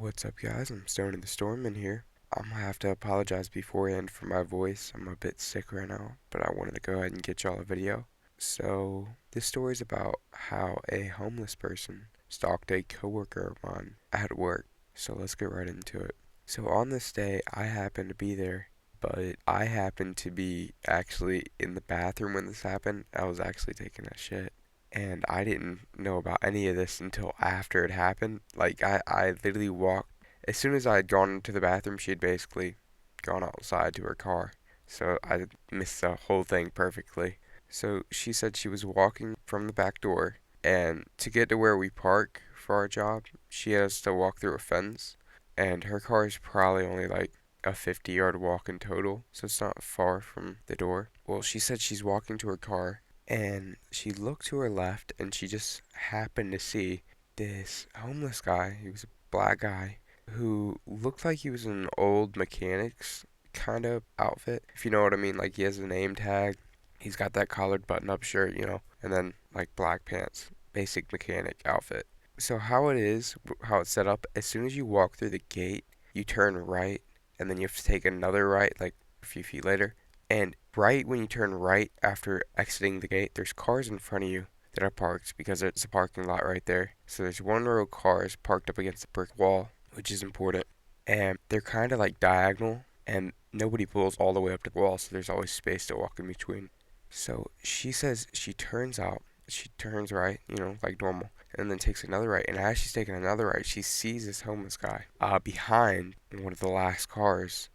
What's up, guys? I'm Stone in the Storm in here. I'm gonna have to apologize beforehand for my voice. I'm a bit sick right now, but I wanted to go ahead and get y'all a video. So, this story's about how a homeless person stalked a coworker of mine at work. So, let's get right into it. So, on this day, I happened to be there, but I happened to be actually in the bathroom when this happened. I was actually taking a shit. And I didn't know about any of this until after it happened. I literally walked, as soon as I had gone into the bathroom, she had basically gone outside to her car. So I missed the whole thing perfectly. So she said she was walking from the back door, and to get to where we park for our job, she has to walk through a fence. And her car is probably only like a 50-yard walk in total, so it's not far from the door. Well, she said she's walking to her car and she looked to her left and she just happened to see this homeless guy. He was a black guy who looked like he was in an old mechanic's kind of outfit, if you know what I mean. Like, he has a name tag, he's got that collared button up shirt, and then like black pants, basic mechanic outfit. So how it is, how it's set up, as soon as you walk through the gate, you turn right and then you have to take another right like a few feet later. And right when you turn right after exiting the gate, there's cars in front of you that are parked because it's a parking lot right there. So there's one row of cars parked up against the brick wall, which is important. And they're kind of like diagonal, and nobody pulls all the way up to the wall, so there's always space to walk in between. So she says she turns right, like normal, and then takes another right. And as she's taking another right, she sees this homeless guy behind one of the last cars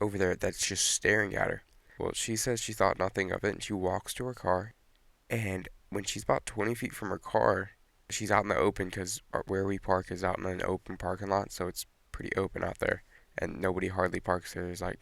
over there that's just staring at her. Well, she says she thought nothing of it, and she walks to her car. And when she's about 20 feet from her car, she's out in the open because where we park is out in an open parking lot, so it's pretty open out there. And nobody hardly parks there. There's like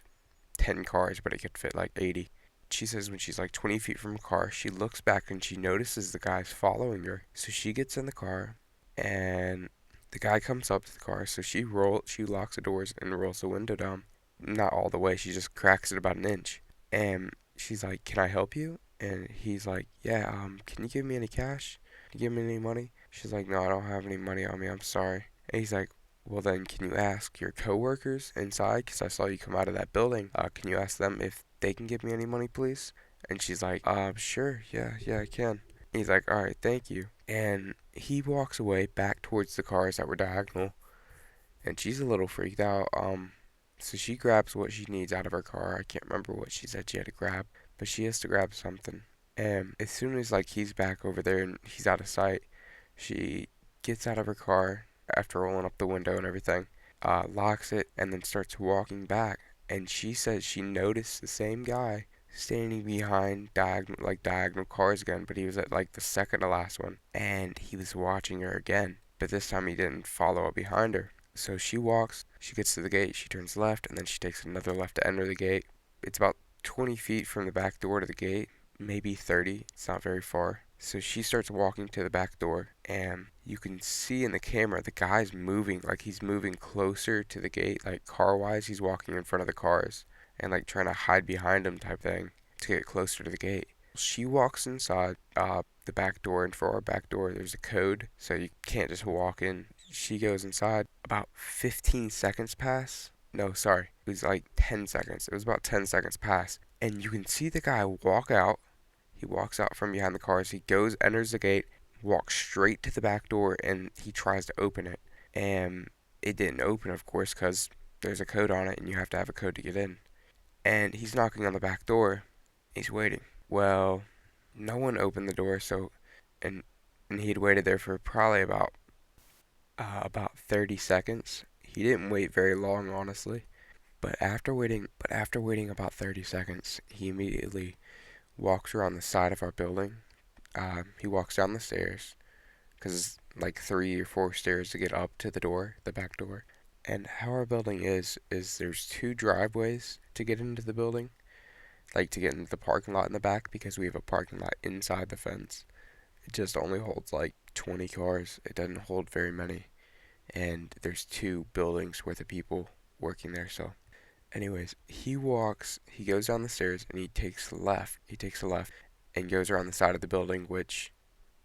10 cars, but it could fit like 80. She says when she's like 20 feet from her car, she looks back and she notices the guy's following her. So she gets in the car, and the guy comes up to the car. So she locks the doors and rolls the window down. Not all the way, she just cracks it about an inch. And she's like, "Can I help you?" And he's like, "Yeah, can you give me any cash? Can you give me any money?" She's like, "No, I don't have any money on me. I'm sorry." And he's like, "Well, then, can you ask your coworkers inside? Because I saw you come out of that building. Can you ask them if they can give me any money, please?" And she's like, Sure, yeah, I can." And he's like, "All right, thank you." And he walks away back towards the cars that were diagonal, and she's a little freaked out. So she grabs what she needs out of her car. I can't remember what she said she had to grab, but she has to grab something. And as soon as like he's back over there and he's out of sight, she gets out of her car after rolling up the window and everything, locks it, and then starts walking back. And she says she noticed the same guy standing behind diagonal cars again, but he was at like the second to last one, and he was watching her again. But this time he didn't follow up behind her. So she walks, she gets to the gate, she turns left, and then she takes another left to enter the gate. It's about 20 feet from the back door to the gate, maybe 30. It's not very far. So she starts walking to the back door, and you can see in the camera the guy's moving, like he's moving closer to the gate, like car wise, he's walking in front of the cars and like trying to hide behind them type thing to get closer to the gate. She walks inside the back door, and for our back door, there's a code, so you can't just walk in. She goes inside. About 15 seconds pass. No, sorry. It was like 10 seconds. It was about 10 seconds pass. And you can see the guy walk out. He walks out from behind the cars. He goes, enters the gate, walks straight to the back door, and he tries to open it. And it didn't open, of course, because there's a code on it, and you have to have a code to get in. And he's knocking on the back door. He's waiting. Well, no one opened the door, so and and he'd waited there for probably about 30 seconds. He didn't wait very long, honestly. But after waiting about 30 seconds, he immediately walks around the side of our building. He walks down the stairs, because like 3 or 4 stairs to get up to the door, the back door. And how our building is there's two driveways to get into the building, like to get into the parking lot in the back, because we have a parking lot inside the fence. It just only holds like 20 cars. It doesn't hold very many. And there's two buildings worth of people working there. So, anyways, he goes down the stairs and he takes left. He takes a left and goes around the side of the building, which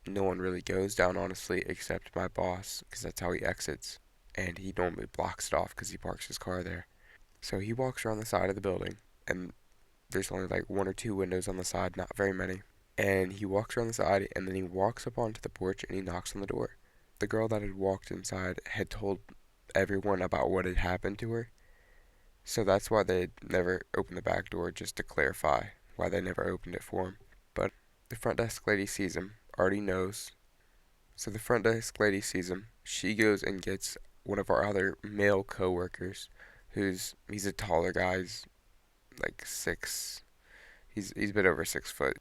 no one really goes down, honestly, except my boss, because that's how he exits. and he normally blocks it off because he parks his car there. So he walks around the side of the building, and there's only like one or two windows on the side, not very many. And he walks around the side, and then he walks up onto the porch and he knocks on the door. The girl that had walked inside had told everyone about what had happened to her, so that's why they never opened the back door, just to clarify why they never opened it for him. But the front desk lady sees him, already knows. So the front desk lady sees him. She goes and gets one of our other male coworkers, he's a taller guy. He's like six. He's a bit over 6 foot.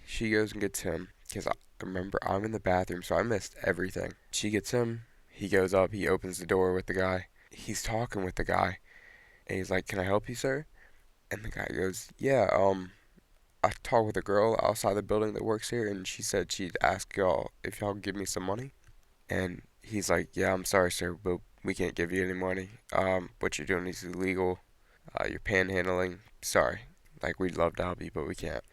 She goes and gets him because I remember I'm in the bathroom, so I missed everything. She gets him. He goes up. He opens the door with the guy. He's talking with the guy, and he's like, "Can I help you, sir?" And the guy goes, "Yeah, I talked with a girl outside the building that works here, and she said she'd ask y'all if y'all can give me some money." And he's like, "Yeah, I'm sorry, sir, but we can't give you any money. What you're doing is illegal. You're panhandling. Sorry. Like, we'd love to help you, but we can't."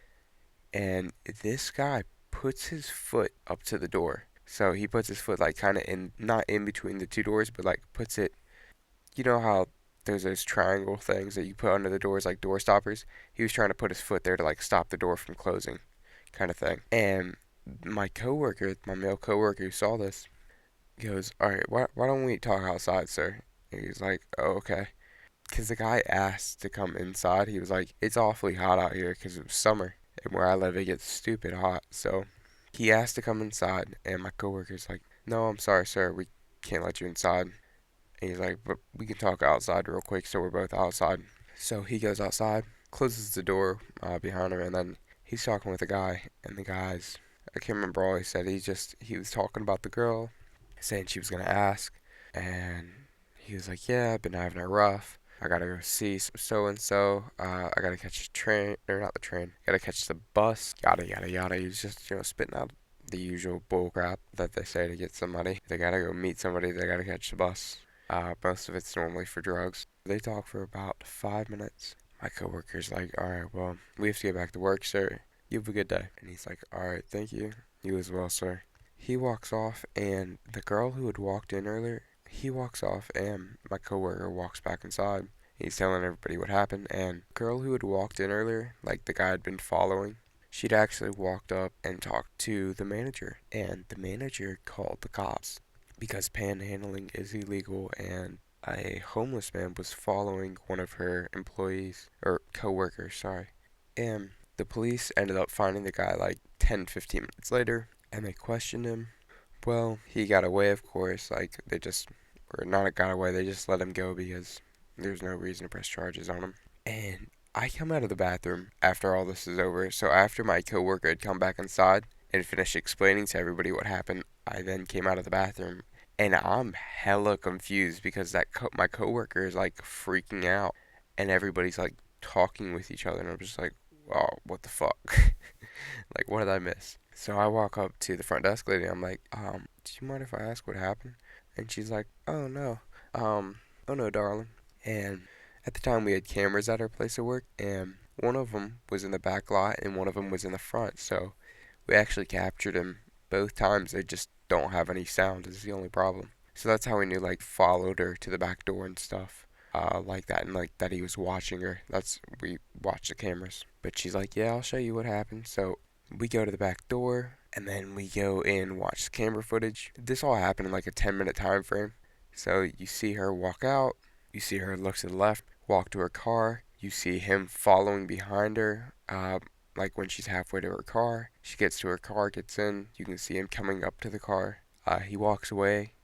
And this guy puts his foot up to the door. So he puts his foot like kind of in, not in between the two doors, but like puts it, you know how there's those triangle things that you put under the doors like door stoppers? He was trying to put his foot there to like stop the door from closing, kind of thing. And my coworker, my male coworker who saw this, goes, "All right, why don't we talk outside, sir?" And he's like, "Oh, okay." Because the guy asked to come inside. He was like, "It's awfully hot out here because it was summer. And where I live, it gets stupid hot." So he asked to come inside, and my coworker's like, "No, I'm sorry, sir. We can't let you inside." And he's like, "But we can talk outside real quick." So we're both outside. So he goes outside, closes the door behind him, and then he's talking with the guy. And the guy's, I can't remember all he said. He was talking about the girl, saying she was going to ask. And he was like, "Yeah, I've been having a rough. I gotta go see so and so. I gotta catch the train, or not the train. Gotta catch the bus. Yada yada yada." He's just spitting out the usual bull crap that they say to get somebody. They gotta go meet somebody. They gotta catch the bus. Most of it's normally for drugs. They talk for about 5 minutes. My coworker's like, "All right, well, we have to get back to work, sir. You have a good day." And he's like, "All right, thank you. You as well, sir." He walks off, and the girl who had walked in earlier, he walks off, and my coworker walks back inside. He's telling everybody what happened, and the girl who had walked in earlier, like the guy had been following, she'd actually walked up and talked to the manager, and the manager called the cops because panhandling is illegal, and a homeless man was following one of her employees, or coworkers, sorry. And the police ended up finding the guy like 10, 15 minutes later, and they questioned him. Well, he got away, of course. Like, they just, or not got away, they just let him go because there's no reason to press charges on him. And I come out of the bathroom after all this is over. So after my coworker had come back inside and finished explaining to everybody what happened, I then came out of the bathroom. And I'm hella confused because my coworker is like freaking out, and everybody's like talking with each other, and I'm just like, "Oh, what the fuck?" Like, what did I miss? So I walk up to the front desk lady. I'm like, "Do you mind if I ask what happened?" And she's like, "Oh no, oh no, darling." And at the time we had cameras at our place of work, and one of them was in the back lot and one of them was in the front. So we actually captured him both times. They just don't have any sound is the only problem. So that's how we knew, like, followed her to the back door and stuff. Like that, and like that he was watching her. We watched the cameras. But she's like, "Yeah, I'll show you what happened." So we go to the back door, and then we go in, watch the camera footage. This all happened in like a 10-minute time frame. So you see her walk out, you see her look to the left, walk to her car, you see him following behind her, like when she's halfway to her car. She gets to her car, gets in, you can see him coming up to the car. He walks away,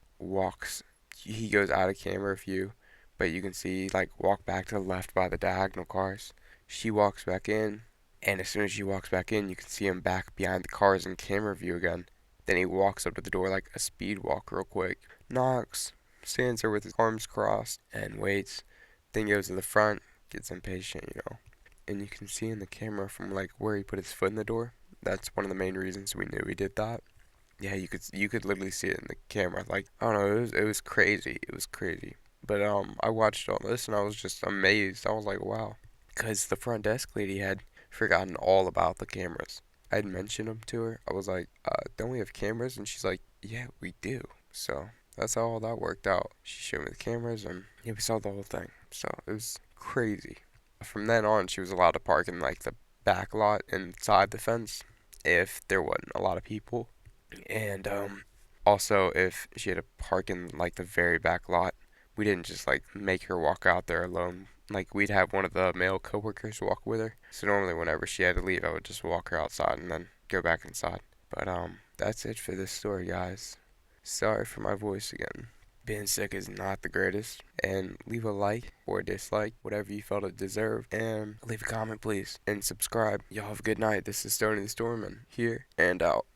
he goes out of camera view, but you can see, like, walk back to the left by the diagonal cars. She walks back in, and as soon as she walks back in, you can see him back behind the cars in camera view again. Then he walks up to the door like a speed walk real quick, knocks, stands there with his arms crossed, and waits. Then goes to the front, gets impatient. And you can see in the camera from like where he put his foot in the door. That's one of the main reasons we knew he did that. Yeah, you could literally see it in the camera. Like, I don't know, it was crazy. It was crazy. But I watched all this and I was just amazed. I was like, wow, because the front desk lady had forgotten all about the cameras. I had mentioned them to her. I was like, "Don't we have cameras?" And she's like, "Yeah, we do." So that's how all that worked out. She showed me the cameras, and yeah, we saw the whole thing. So it was crazy. From then on, she was allowed to park in like the back lot inside the fence if there wasn't a lot of people. And also if she had to park in like the very back lot, we didn't just like make her walk out there alone. Like we'd have one of the male coworkers walk with her. So normally whenever she had to leave, I would just walk her outside and then go back inside. But that's it for this story, guys. Sorry for my voice again. Being sick is not the greatest. And leave a like or a dislike, whatever you felt it deserved. And leave a comment, please. And subscribe. Y'all have a good night. This is Stony the Storm, and here and out.